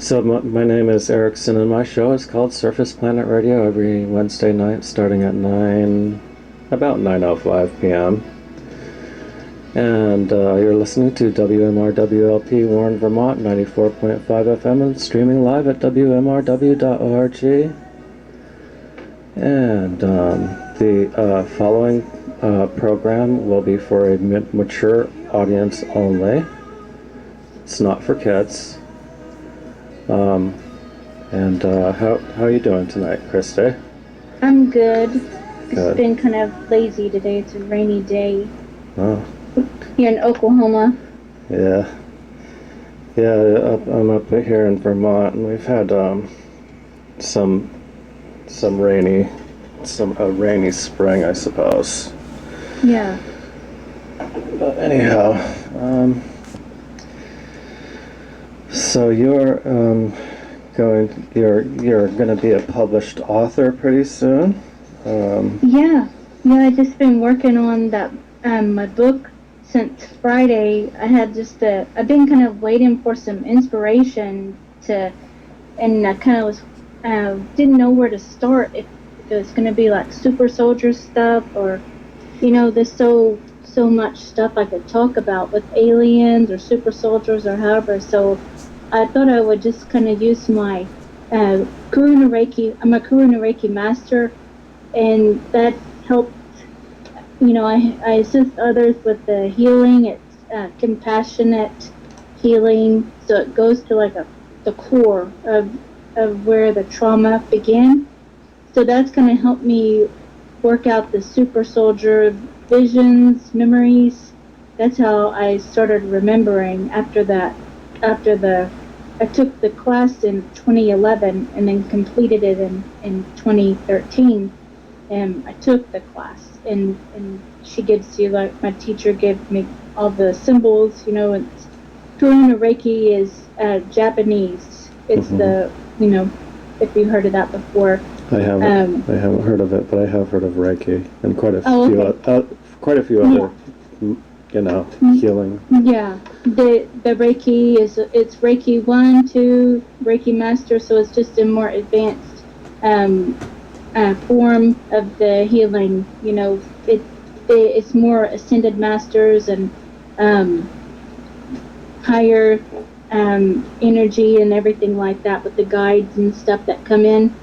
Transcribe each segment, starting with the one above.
So my name is Erickson, and my show is called Surface Planet Radio every Wednesday night, starting at about 9:05 p.m. And you're listening to WMRWLP Warren, Vermont, 94.5 FM, and streaming live at WMRW.org. And the following program will be for a mature audience only. It's not for kids. How are you doing tonight, Christy? I'm good. Good. It's been kind of lazy today. It's a rainy day. Oh. Here in Oklahoma. Yeah. Yeah, I'm up here in Vermont, and we've had some rainy spring, I suppose. Yeah. But anyhow, so you're going to be a published author pretty soon. Yeah. I just been working on that my book since Friday. I've been kind of waiting for some inspiration and I kind of was didn't know where to start. If it was going to be like super soldier stuff, or there's so much stuff I could talk about with aliens or super soldiers or however. So I thought I would just kind of use my Karuna Reiki. I'm a Karuna Reiki master, and that helps. I assist others with the healing. It's compassionate healing, so it goes to like the core of where the trauma began. So that's going to help me work out the super soldier visions, memories. That's how I started remembering after that. I took the class in 2011 and then completed it in 2013. And I took the class, and she gives you, like, my teacher gave me all the symbols, and Karuna Reiki is Japanese. It's if you heard of that before. I haven't heard of it, but I have heard of Reiki and quite a few other, healing. Yeah, the Reiki it's Reiki 1, 2, Reiki Master, so it's just a more advanced form of the healing. It's more ascended masters and higher energy and everything like that, with the guides and stuff that come in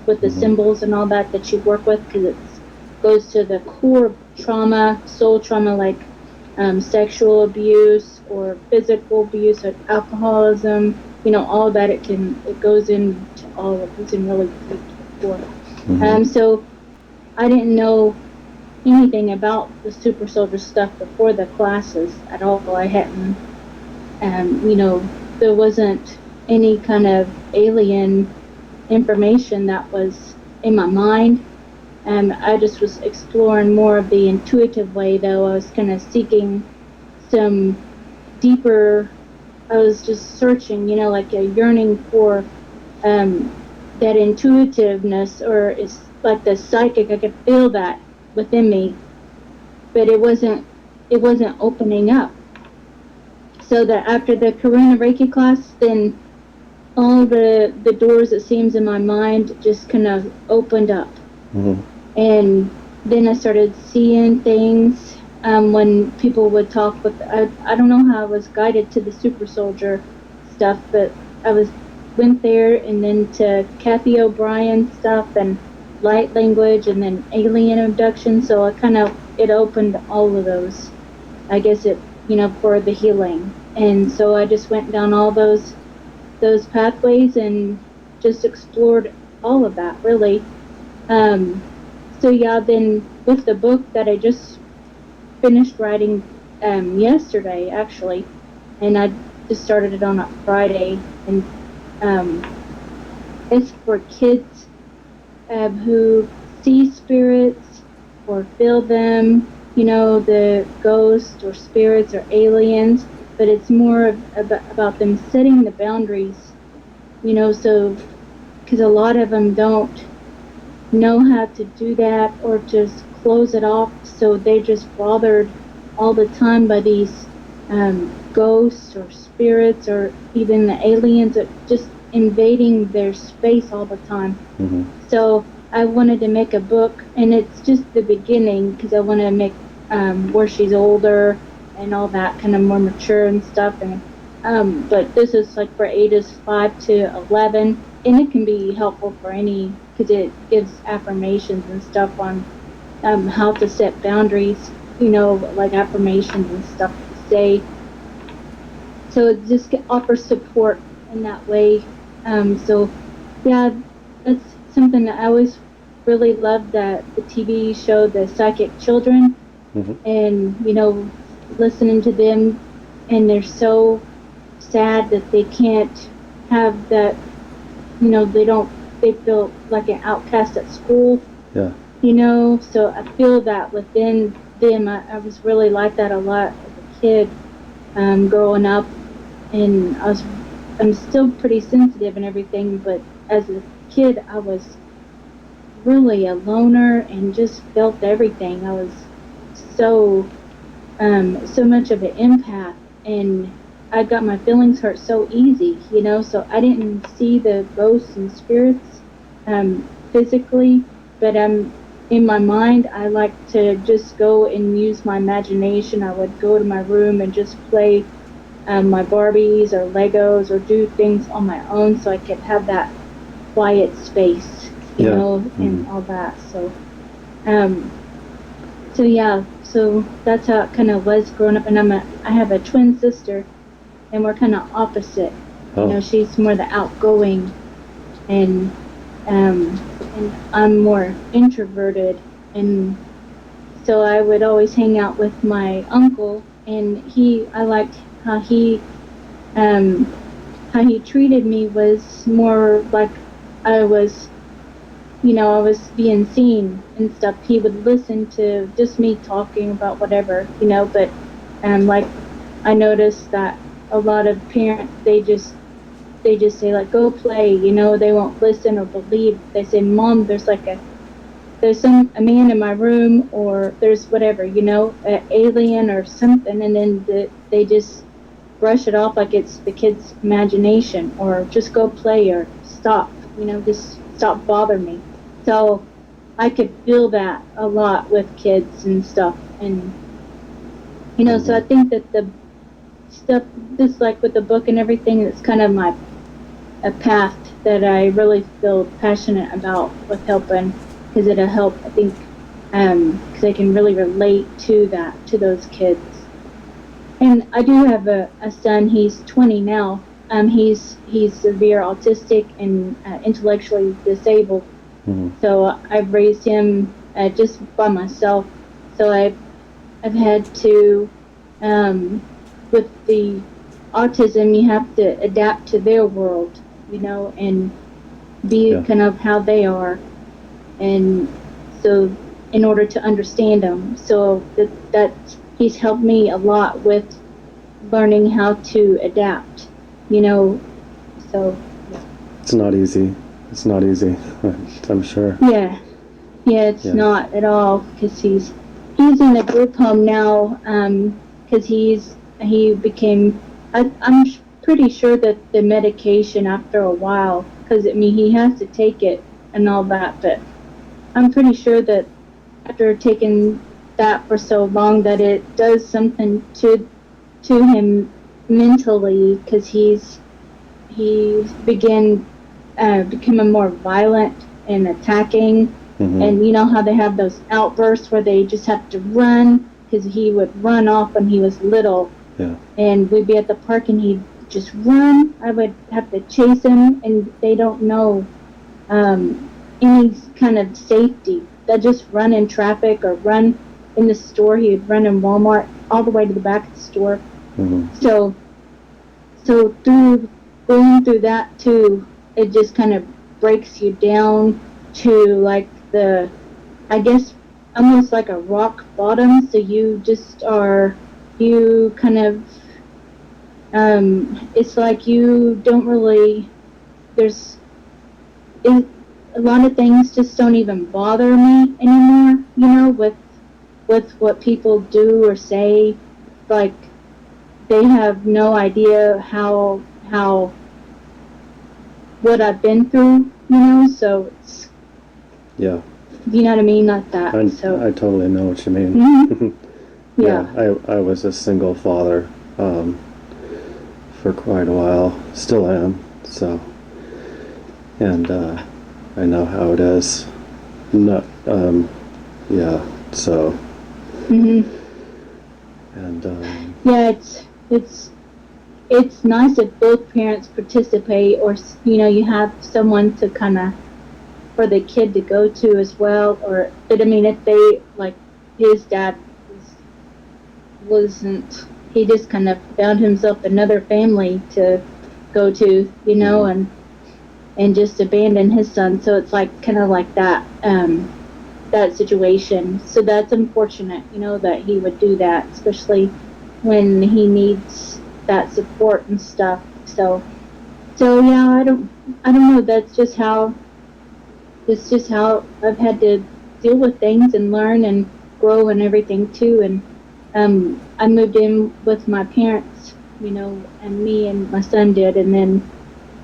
with the symbols and all that you work with, because it goes to the core trauma, soul trauma, like sexual abuse or physical abuse or alcoholism, all that. It goes into all of it, and really deep to the core. So I didn't know anything about the super soldier stuff before the classes at all. I hadn't, there wasn't any kind of alien information that was in my mind. I just was exploring more of the intuitive way, though. I was kind of seeking some deeper, I was just searching, like a yearning for that intuitiveness, or it's like the psychic. I could feel that within me, but it wasn't opening up. So that after the Karuna Reiki class, then all the doors, it seems, in my mind just kind of opened up. And then I started seeing things when people would talk with, I don't know how I was guided to the super soldier stuff, but I went there, and then to Kathy O'Brien stuff and light language, and then alien abduction. So it opened all of those, I guess, for the healing. And so I just went down all those pathways and just explored all of that, really. So yeah, then with the book that I just finished writing yesterday, actually, and I just started it on a Friday, and it's for kids who see spirits or feel them, the ghosts or spirits or aliens, but it's more about them setting the boundaries, so, because a lot of them don't know how to do that, or just close it off, so they're just bothered all the time by these ghosts or spirits, or even the aliens, or just invading their space all the time. Mm-hmm. So I wanted to make a book, and it's just the beginning because I want to make where she's older and all that, kind of more mature and stuff. And but this is like for ages 5 to 11, and it can be helpful for any, because it gives affirmations and stuff on how to set boundaries, like affirmations and stuff to say. So it just offers support in that way. So yeah, that's something that I always really loved, that the TV show, The Psychic Children, Mm-hmm. and listening to them, and they're so sad that they can't have that, they feel like an outcast at school. Yeah. So I feel that within them. I was really like that a lot as a kid, growing up, and I'm still pretty sensitive and everything, but as a kid I was really a loner and just felt everything. I was so so much of an empath, and I got my feelings hurt so easy, so I didn't see the ghosts and spirits physically, but in my mind I like to just go and use my imagination. I would go to my room and just play my Barbies or Legos or do things on my own so I could have that quiet space, and all that. So, so that's how it kind of was growing up. And I have a twin sister, and we're kind of opposite. Oh. She's more the outgoing, and I'm more introverted, and so I would always hang out with my uncle, and I liked how he treated me. Was more like I was, I was being seen and stuff. He would listen to just me talking about whatever, but like I noticed that a lot of parents, they just say like, go play, they won't listen or believe. They say, Mom, there's a man in my room, or there's whatever, an alien or something, and then they just brush it off like it's the kid's imagination, or just go play, or stop, just stop bothering me. So I could feel that a lot with kids and stuff, and so I think that the stuff, just like with the book and everything, it's kind of a path that I really feel passionate about with helping, because it'll help, I think, because I can really relate to those kids. And I do have a son. He's 20 now. He's severe autistic and intellectually disabled. Mm-hmm. So I've raised him just by myself. So I've had to, with the autism, you have to adapt to their world, and be kind of how they are, and so in order to understand them. So that he's helped me a lot with learning how to adapt, so. It's not easy. It's not easy, I'm sure. Yeah, it's not at all, because he's in a group home now, because he became, I'm pretty sure that the medication after a while, because he has to take it and all that, but I'm pretty sure that after taking that for so long that it does something to him mentally, because he began becoming more violent and attacking. Mm-hmm. And you know how they have those outbursts where they just have to run, because he would run off when he was little. Yeah. And we'd be at the park and he'd just run. I would have to chase him, and they don't know any kind of safety. They'll just run in traffic or run in the store. He'd run in Walmart all the way to the back of the store. Mm-hmm. So through going through that too, it just kind of breaks you down to like I guess almost like a rock bottom. So you kind of, it's like you don't really, a lot of things just don't even bother me anymore, with what people do or say. Like, they have no idea how what I've been through, so it's, Yeah. you know what I mean? Not that. I So, totally know what you mean. mhm. Yeah, Yeah. I was a single father for quite a while. Still am. So, and I know how it is. Not, yeah. So, hmm and Yeah, it's nice if both parents participate, or you have someone to kind of for the kid to go to as well. Or, but I mean, if they like, his dad wasn't, he just kind of found himself another family to go to, and just abandon his son. So it's like kind of like that situation. So that's unfortunate, that he would do that, especially when he needs that support and stuff. So yeah, I don't know. That's just how I've had to deal with things and learn and grow and everything too. And I moved in with my parents, and me and my son did, and then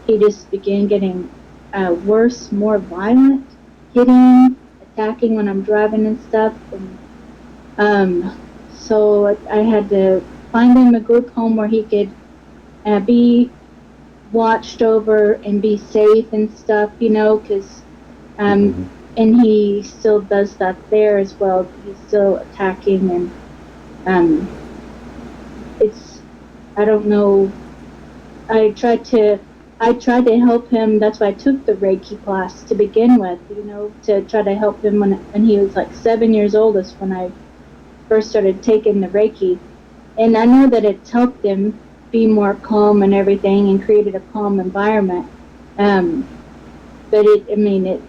he just began getting worse, more violent, hitting, attacking when I'm driving and stuff. And so I had to find him a group home where he could be watched over and be safe and stuff, because mhm. and he still does that there as well. He's still attacking, and um, it's, I don't know. I tried to I tried to help him. That's why I took the Reiki class to begin with, to try to help him when he was like 7 years old. Is when I first started taking the Reiki, and I know that it's helped him be more calm and everything, and created a calm environment. Um, but I mean,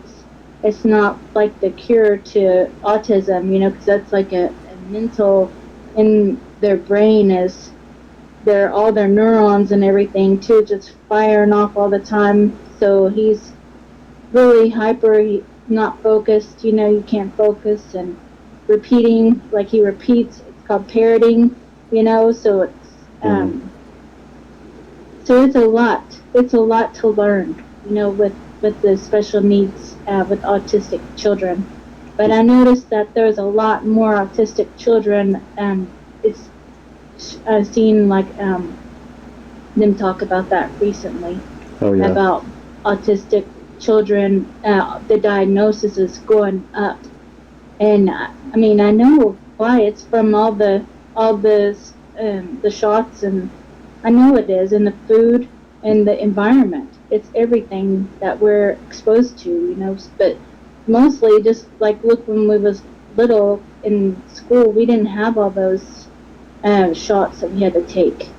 it's not like the cure to autism, because that's like a mental, in their brain is all their neurons and everything too, just firing off all the time. So he's really hyper, not focused. You can't focus, and repeating, like he repeats. It's called parroting. So Mhm. it's a lot. It's a lot to learn. With the special needs, with autistic children. But I noticed that there's a lot more autistic children. It's I've seen like them talk about that recently, Oh yeah. about autistic children. The diagnosis is going up, and I mean, I know why. It's from all the shots, and I know it is, and the food and the environment. It's everything that we're exposed to, But mostly, just like, look, when we was little in school, we didn't have all those shots that we had to take,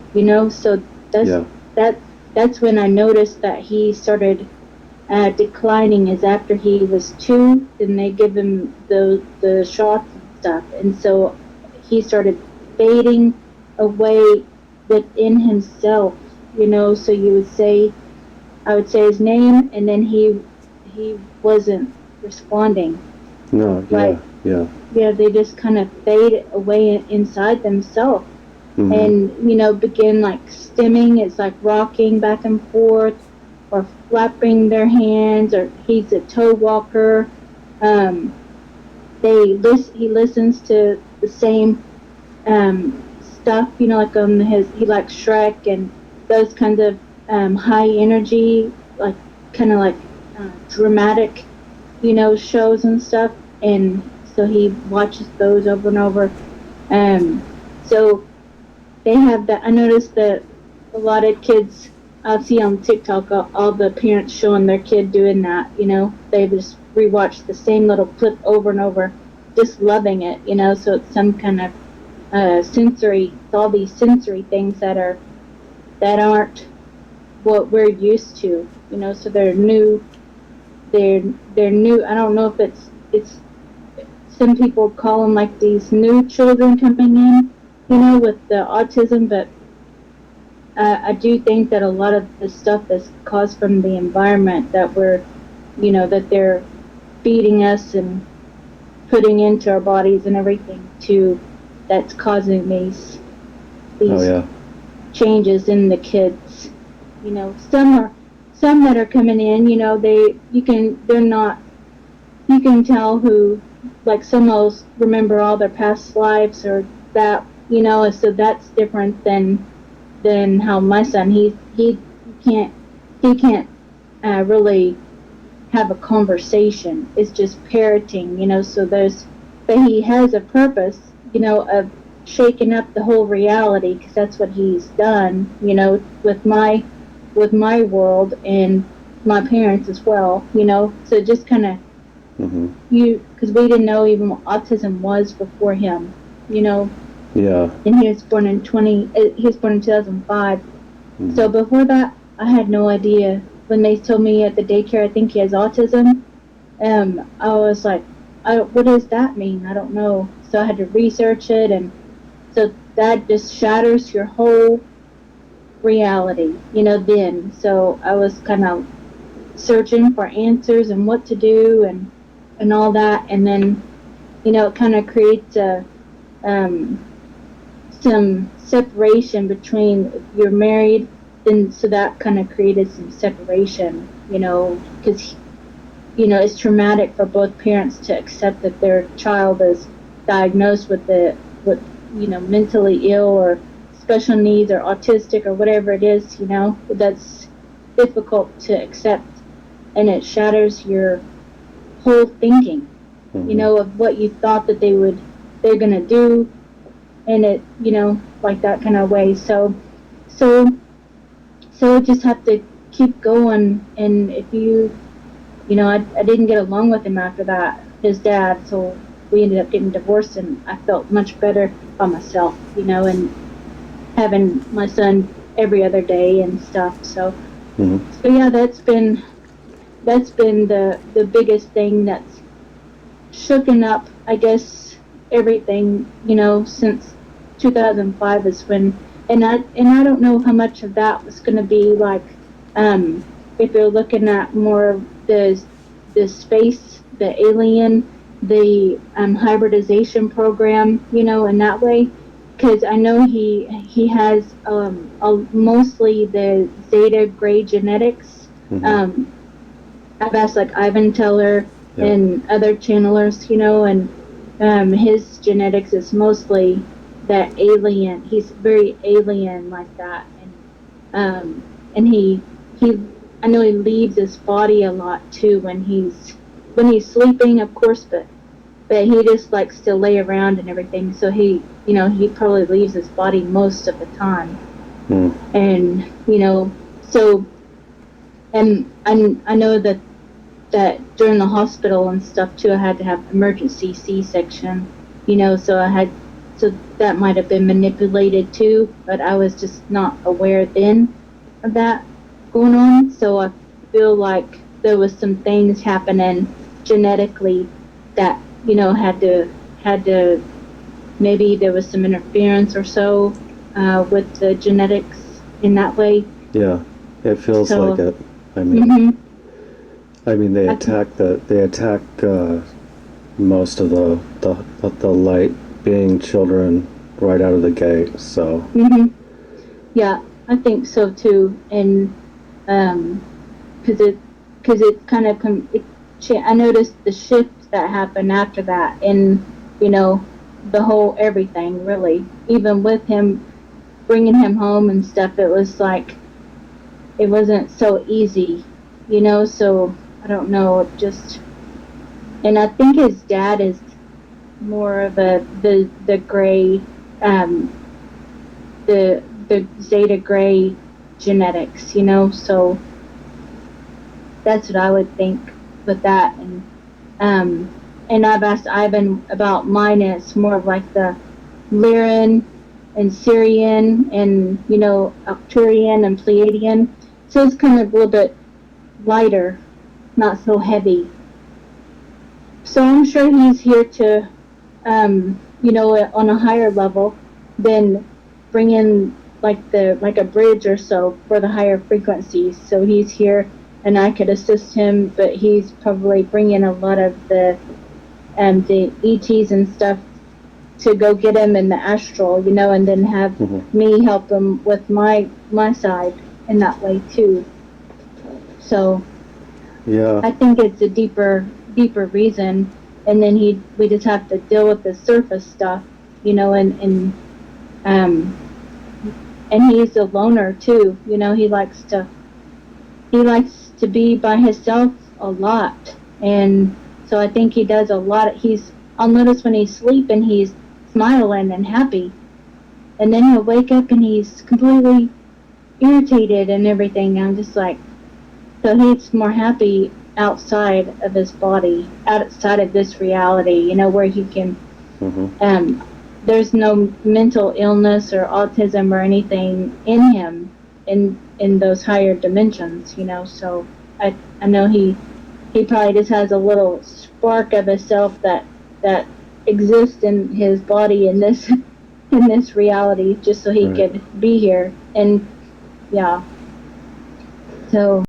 So that's Yeah. that. That's when I noticed that he started declining. Is after he was 2, and they give him the shots and stuff, and so he started fading away within himself. So I would say his name, and then he wasn't responding. No. Like, Yeah. Yeah. yeah, they just kind of fade away inside themselves, Mhm. and begin like stimming. It's like rocking back and forth, or flapping their hands, or he's a toe walker. um, he listens to the same stuff, like on he likes Shrek and those kinds of high energy, like kind of like dramatic, shows and stuff. And so he watches those over and over. So they have that. I noticed that a lot of kids I see on TikTok, all the parents showing their kid doing that. They just rewatch the same little clip over and over, just loving it. So it's some kind of sensory. It's all these sensory things that aren't what we're used to. So they're new. They're new. I don't know if it's some people call them like these new children coming in, with the autism, but I do think that a lot of the stuff is caused from the environment that that they're feeding us and putting into our bodies and everything too, that's causing these Oh these yeah. changes in the kids. Some some that are coming in, you know, they're not, you can tell who, like some will remember all their past lives or that, you know, so that's different than how my son, can't, he can't really have a conversation. It's just parroting, you know, so but he has a purpose, you know, of shaking up the whole reality, because that's what he's done, you know, with my world and my parents as well, you know, so just kind of, because we didn't know even what autism was before him, you know. Yeah. And he was born in 2005. So before that, I had no idea. When they told me at the daycare, I think he has autism, I was like, what does that mean? I don't know. So I had to research it, and so that just shatters your whole reality, you know, then. So I was kind of searching for answers and what to do and all that, and then, you know, it kind of creates some separation between, if you're married, then so that kind of created some separation, you know, because, you know, it's traumatic for both parents to accept that their child is diagnosed with you know, mentally ill or special needs or autistic or whatever it is, you know, that's difficult to accept, and it shatters your whole thinking, you know, of what you thought that they're gonna do, and it, you know, like that kind of way. So just have to keep going, and if you know, I didn't get along with him after that, his dad, so we ended up getting divorced, and I felt much better by myself, you know, and having my son every other day and stuff. So yeah, that's been the biggest thing that's shooken up, I guess, everything, you know, since 2005 is when, and I don't know how much of that was going to be like, if you're looking at more of the space, the alien, the hybridization program, you know, in that way, because I know he has mostly the Zeta Gray genetics. I've asked like Ivan Teller and other channelers, you know, and his genetics is mostly that alien. He's very alien like that, and he I know he leaves his body a lot too when he's sleeping, of course, but he just likes to lay around and everything. So he, you know, he probably leaves his body most of the time, and you know, so. And I know that during the hospital and stuff too, I had to have emergency C-section, you know, so that might have been manipulated too, but I was just not aware then of that going on. So I feel like there was some things happening genetically that, you know, had to maybe there was some interference or so with the genetics in that way. Yeah, it feels like it. I mean, they attack most of the light being children right out of the gate. So. Yeah, I think so too, and because it kind of I noticed the shift that happened after that, and you know, the whole everything really, even with him bringing him home and stuff, it was like it wasn't so easy, you know, so I don't know, just, and I think his dad is more of the gray, the Zeta Gray genetics, you know, so that's what I would think with that, and I've asked Ivan about mine, and it's more of like the Lyran and Syrian and, you know, Arcturian and Pleiadian. So it's kind of a little bit lighter, not so heavy. So I'm sure he's here to, you know, on a higher level, then bring in like a bridge or so for the higher frequencies. So he's here, and I could assist him, but he's probably bringing a lot of the ETs and stuff to go get him in the astral, you know, and then have me help him with my side in that way too. So Yeah. I think it's a deeper reason. And then we just have to deal with the surface stuff, you know, um, and he's a loner too. You know, he likes to be by himself a lot, and so I think he does a lot. I'll notice when he's sleeping, he's smiling and happy, and then he'll wake up and he's completely irritated and everything. I'm just like, so he's more happy outside of his body, outside of this reality, you know, where he can, there's no mental illness or autism or anything in him in those higher dimensions, you know. So I know he probably just has a little spark of a self that exists in his body in this in this reality, just so he could be here. And yeah, so